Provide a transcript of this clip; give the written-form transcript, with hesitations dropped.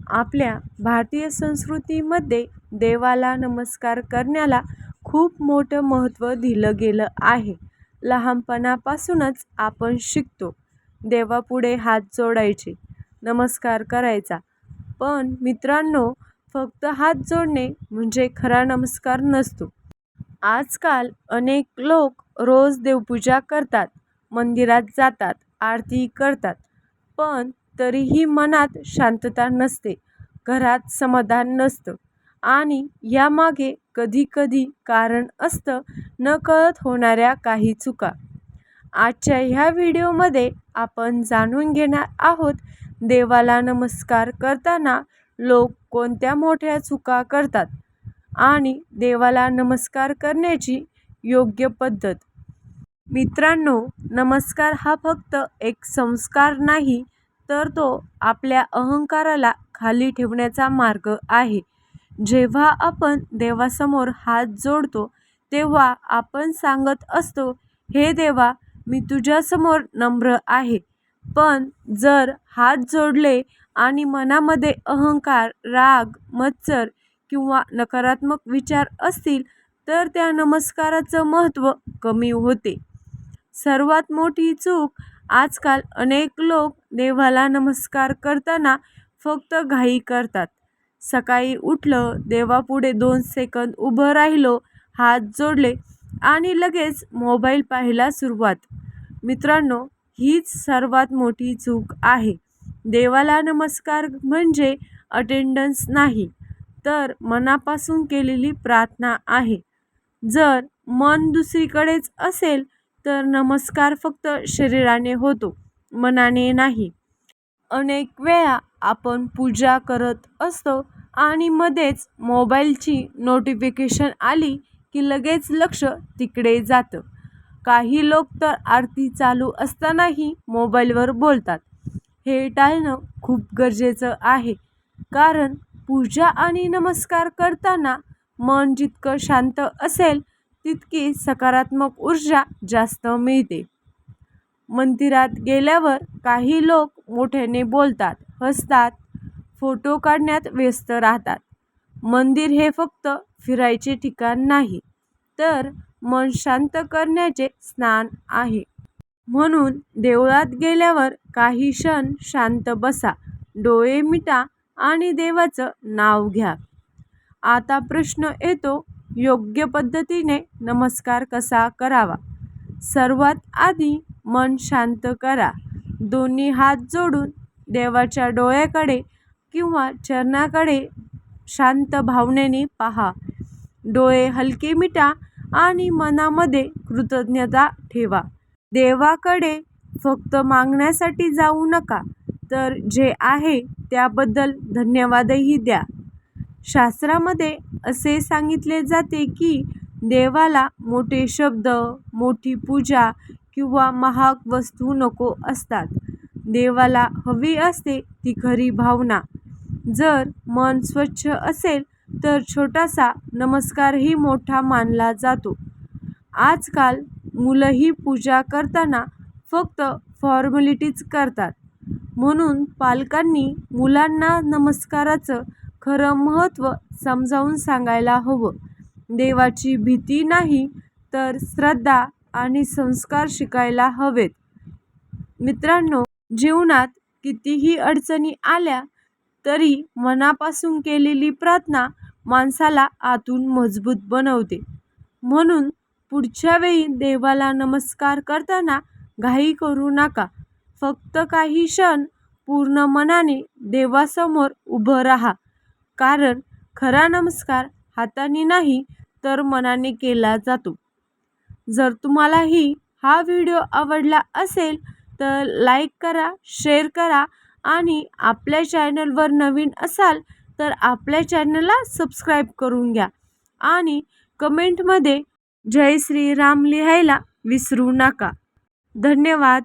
आपल्या भारतीय संस्कृतीमध्ये देवाला नमस्कार करण्याला खूप मोठं महत्त्व दिलं गेलं आहे. लहानपणापासूनच आपण शिकतो देवापुढे हात जोडायचे, नमस्कार करायचा. पण मित्रांनो, फक्त हात जोडणे म्हणजे खरा नमस्कार नसतो. आजकाल अनेक लोक रोज देवपूजा करतात, मंदिरात जातात, आरती करतात, पण तरीही मनात शांतता नसते, घरात समाधान नसतं आणि यामागे कधी-कधी कारण असतं नकळत होणाऱ्या काही चुका. आजच्या ह्या व्हिडिओमध्ये आपण जाणून घेणार आहोत देवाला नमस्कार करताना लोक कोणत्या मोठ्या चुका करतात आणि देवाला नमस्कार करण्याची योग्य पद्धत. मित्रांनो, नमस्कार हा फक्त एक संस्कार नाही, तर तो आपल्या अहंकाराला खाली ठेवण्याचा मार्ग आहे. जेव्हा आपण देवासमोर हात जोडतो तेव्हा आपण सांगत असतो, हे देवा, मी तुझ्यासमोर नम्र आहे. पण जर हात जोडले आणि मनामध्ये अहंकार, राग, मत्सर किंवा नकारात्मक विचार असतील तर त्या नमस्काराचं महत्त्व कमी होते. सर्वात मोठी चूक, आजकाल अनेक लोक देवाला नमस्कार करताना फक्त घाई करतात. सकाळी उठलं, देवापुढे 2 सेकंद उभं राहिलो, हात जोडले आणि लगेच मोबाईल पाहायला सुरुवात. मित्रांनो, हीच सर्वात मोठी चूक आहे. देवाला नमस्कार म्हणजे अटेंडन्स नाही, तर मनापासून केलेली प्रार्थना आहे. जर मन दुसरीकडेच असेल तर नमस्कार फक्त शरीराने होतो, मनाने नाही. अनेक वेळा आपण पूजा करत असतो आणि मध्येच मोबाईलची नोटिफिकेशन आली की लगेच लक्ष तिकडे जातं. काही लोक तर आरती चालू असतानाही मोबाईलवर बोलतात. हे टाळणं खूप गरजेचं आहे, कारण पूजा आणि नमस्कार करताना मन जितकं शांत असेल तितकी सकारात्मक ऊर्जा जास्त मिळते. मंदिरात गेल्यावर काही लोक मोठ्याने बोलतात, हसतात, फोटो काढण्यात व्यस्त राहतात. मंदिर हे फक्त फिरायचे ठिकाण नाही, तर मन शांत करण्याचे स्थान आहे. म्हणून देवळात गेल्यावर काही क्षण शांत बसा, डोळे मिटा आणि देवाचं नाव घ्या. आता प्रश्न येतो, योग्य पद्धतीने नमस्कार कसा करावा? सर्वात आधी मन शांत करा. दोन्ही हात जोडून देवाच्या डोळ्याकडे किंवा चरणाकडे शांत भावनेने पहा. डोळे हलके मिटा आणि मनामध्ये कृतज्ञता ठेवा. देवाकडे फक्त मागण्यासाठी जाऊ नका, तर जे आहे त्याबद्दल धन्यवादही द्या. शास्त्रामध्ये असे सांगितले जाते की देवाला मोठे शब्द, मोठी पूजा किंवा महाग वस्तू नको असतात. देवाला हवी असते ती खरी भावना. जर मन स्वच्छ असेल तर छोटासा नमस्कारही मोठा मानला जातो. आजकाल मुलंही पूजा करताना फक्त फॉर्मॅलिटीज करतात. म्हणून पालकांनी मुलांना नमस्काराचं खरं महत्त्व समजावून सांगायला हवं. देवाची भीती नाही, तर श्रद्धा आणि संस्कार शिकायला हवेत. मित्रांनो, जीवनात कितीही अडचणी आल्या तरी मनापासून केलेली प्रार्थना माणसाला आतून मजबूत बनवते. म्हणून पुढच्या वेळी देवाला नमस्कार करताना घाई करू नका. फक्त काही क्षण पूर्ण मनाने देवासमोर उभं राहा, कारण खरा नमस्कार हाताने नाही तर मनाने केला जातो. जर तुम्हालाही हा व्हिडिओ आवडला असेल तर लाईक करा, शेअर करा आणि आपल्या चॅनलवर नवीन असाल तर आपल्या चॅनलला सबस्क्राईब करून घ्या आणि कमेंटमध्ये जय श्री राम लिहायला विसरू नका. धन्यवाद.